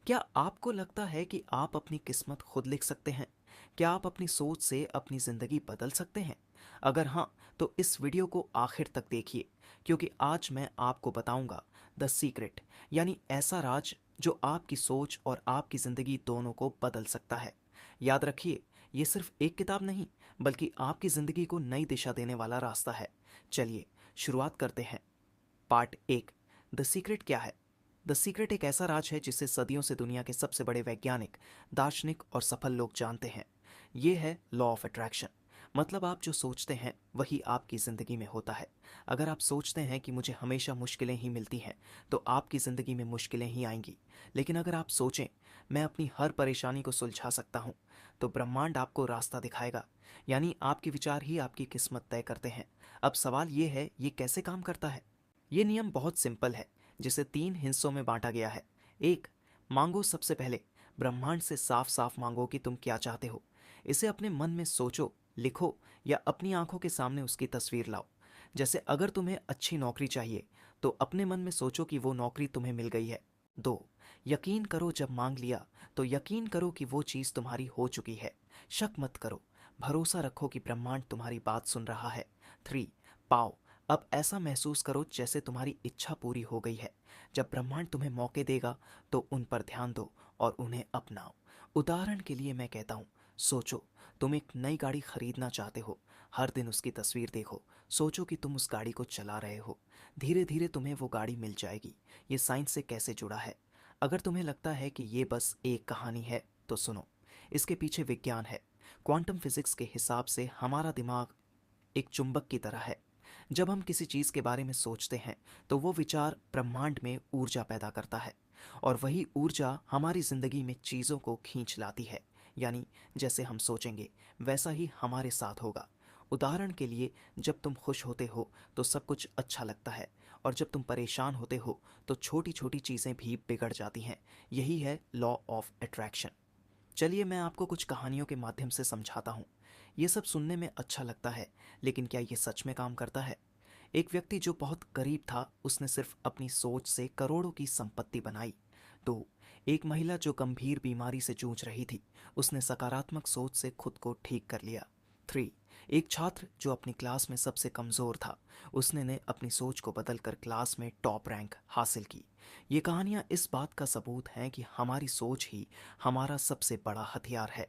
क्या आपको लगता है कि आप अपनी किस्मत खुद लिख सकते हैं? क्या आप अपनी सोच से अपनी ज़िंदगी बदल सकते हैं? अगर हाँ, तो इस वीडियो को आखिर तक देखिए, क्योंकि आज मैं आपको बताऊंगा द सीक्रेट, यानी ऐसा राज जो आपकी सोच और आपकी ज़िंदगी दोनों को बदल सकता है। याद रखिए, ये सिर्फ एक किताब नहीं, बल्कि आपकी ज़िंदगी को नई दिशा देने वाला रास्ता है। चलिए, शुरुआत करते हैं। पार्ट एक, द सीक्रेट क्या है? द सीक्रेट एक ऐसा राज है जिसे सदियों से दुनिया के सबसे बड़े वैज्ञानिक, दार्शनिक और सफल लोग जानते हैं। ये है लॉ ऑफ अट्रैक्शन। मतलब आप जो सोचते हैं वही आपकी ज़िंदगी में होता है। अगर आप सोचते हैं कि मुझे हमेशा मुश्किलें ही मिलती हैं, तो आपकी ज़िंदगी में मुश्किलें ही आएंगी। लेकिन अगर आप सोचें, मैं अपनी हर परेशानी को सुलझा सकता हूँ, तो ब्रह्मांड आपको रास्ता दिखाएगा। यानी आपके विचार ही आपकी किस्मत तय करते हैं। अब सवाल ये है, ये कैसे काम करता है? ये नियम बहुत सिंपल है, जिसे तीन हिस्सों में बांटा गया है। एक, मांगो सबसे पहले। ब्रह्मांड से साफ साफ मांगो कि तुम क्या चाहते हो। इसे अपने मन में सोचो, लिखो या अपनी आंखों के सामने उसकी तस्वीर लाओ। जैसे अगर तुम्हें अच्छी नौकरी चाहिए, तो अपने मन में सोचो कि वो नौकरी तुम्हें मिल गई है। दो, यकीन करो, जब मांग लिया तो यकीन करो कि वो चीज़ तुम्हारी हो चुकी है। शक मत करो, भरोसा रखो कि ब्रह्मांड तुम्हारी बात सुन रहा है। थ्री, पाओ। अब ऐसा महसूस करो जैसे तुम्हारी इच्छा पूरी हो गई है। जब ब्रह्मांड तुम्हें मौके देगा, तो उन पर ध्यान दो और उन्हें अपनाओ। उदाहरण के लिए मैं कहता हूँ, सोचो तुम एक नई गाड़ी खरीदना चाहते हो। हर दिन उसकी तस्वीर देखो, सोचो कि तुम उस गाड़ी को चला रहे हो। धीरे धीरे तुम्हें वो गाड़ी मिल जाएगी। ये साइंस से कैसे जुड़ा है? अगर तुम्हें लगता है कि ये बस एक कहानी है, तो सुनो, इसके पीछे विज्ञान है। क्वांटम फिजिक्स के हिसाब से हमारा दिमाग एक चुंबक की तरह है। जब हम किसी चीज़ के बारे में सोचते हैं, तो वो विचार ब्रह्मांड में ऊर्जा पैदा करता है, और वही ऊर्जा हमारी ज़िंदगी में चीज़ों को खींच लाती है। यानी जैसे हम सोचेंगे, वैसा ही हमारे साथ होगा। उदाहरण के लिए, जब तुम खुश होते हो तो सब कुछ अच्छा लगता है, और जब तुम परेशान होते हो तो छोटी छोटी चीज़ें भी बिगड़ जाती हैं। यही है लॉ ऑफ अट्रैक्शन। चलिए, मैं आपको कुछ कहानियों के माध्यम से समझाता हूँ। ये सब सुनने में अच्छा लगता है, लेकिन क्या ये सच में काम करता है? एक व्यक्ति जो बहुत गरीब था, उसने सिर्फ अपनी सोच से करोड़ों की संपत्ति बनाई। तो एक महिला जो गंभीर बीमारी से जूझ रही थी, उसने सकारात्मक सोच से खुद को ठीक कर लिया। थ्री, एक छात्र जो अपनी क्लास में सबसे कमज़ोर था, उसने ने अपनी सोच को बदलकर क्लास में टॉप रैंक हासिल की। ये कहानियाँ इस बात का सबूत हैं कि हमारी सोच ही हमारा सबसे बड़ा हथियार है।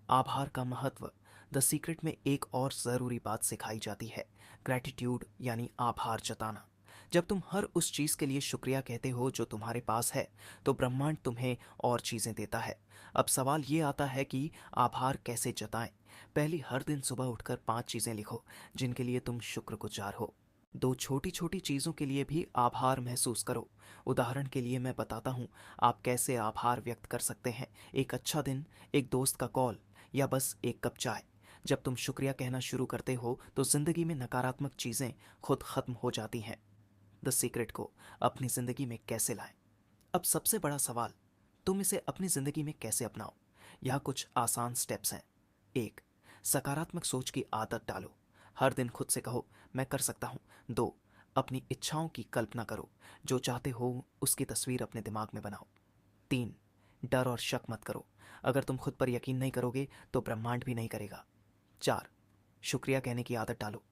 आभार का महत्व, द सीक्रेट में एक और ज़रूरी बात सिखाई जाती है, ग्रैटिट्यूड, यानी आभार जताना। जब तुम हर उस चीज़ के लिए शुक्रिया कहते हो जो तुम्हारे पास है, तो ब्रह्मांड तुम्हें और चीज़ें देता है। अब सवाल ये आता है कि आभार कैसे जताएं? पहली, हर दिन सुबह उठकर 5 चीज़ें लिखो जिनके लिए तुम शुक्रगुजार हो। दो, छोटी छोटी चीज़ों के लिए भी आभार महसूस करो। उदाहरण के लिए मैं बताता हूँ आप कैसे आभार व्यक्त कर सकते हैं। एक अच्छा दिन, एक दोस्त का कॉल, या बस एक कप चाय। जब तुम शुक्रिया कहना शुरू करते हो, तो जिंदगी में नकारात्मक चीजें खुद खत्म हो जाती हैं। द सीक्रेट को अपनी जिंदगी में कैसे लाएं? अब सबसे बड़ा सवाल, तुम इसे अपनी जिंदगी में कैसे अपनाओ? यहाँ कुछ आसान स्टेप्स हैं। एक, सकारात्मक सोच की आदत डालो। हर दिन खुद से कहो, मैं कर सकता हूँ। दो, अपनी इच्छाओं की कल्पना करो। जो चाहते हो उसकी तस्वीर अपने दिमाग में बनाओ। तीन, डर और शक मत करो। अगर तुम खुद पर यकीन नहीं करोगे, तो ब्रह्मांड भी नहीं करेगा। चार, शुक्रिया कहने की आदत डालो।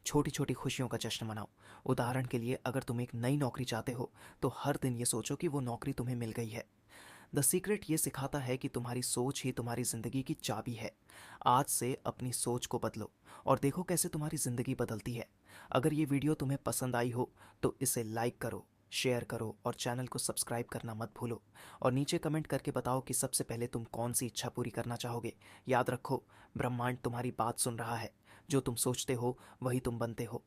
छोटी छोटी खुशियों का जश्न मनाओ। उदाहरण के लिए, अगर तुम एक नई नौकरी चाहते हो, तो हर दिन ये सोचो कि वो नौकरी तुम्हें मिल गई है। द सीक्रेट ये सिखाता है कि तुम्हारी सोच ही तुम्हारी ज़िंदगी की चाबी है। आज से अपनी सोच को बदलो, और देखो कैसे तुम्हारी ज़िंदगी बदलती है। अगर ये वीडियो तुम्हें पसंद आई हो, तो इसे लाइक करो, शेयर करो और चैनल को सब्सक्राइब करना मत भूलो। और नीचे कमेंट करके बताओ कि सबसे पहले तुम कौन सी इच्छा पूरी करना चाहोगे। याद रखो, ब्रह्मांड तुम्हारी बात सुन रहा है। जो तुम सोचते हो वही तुम बनते हो।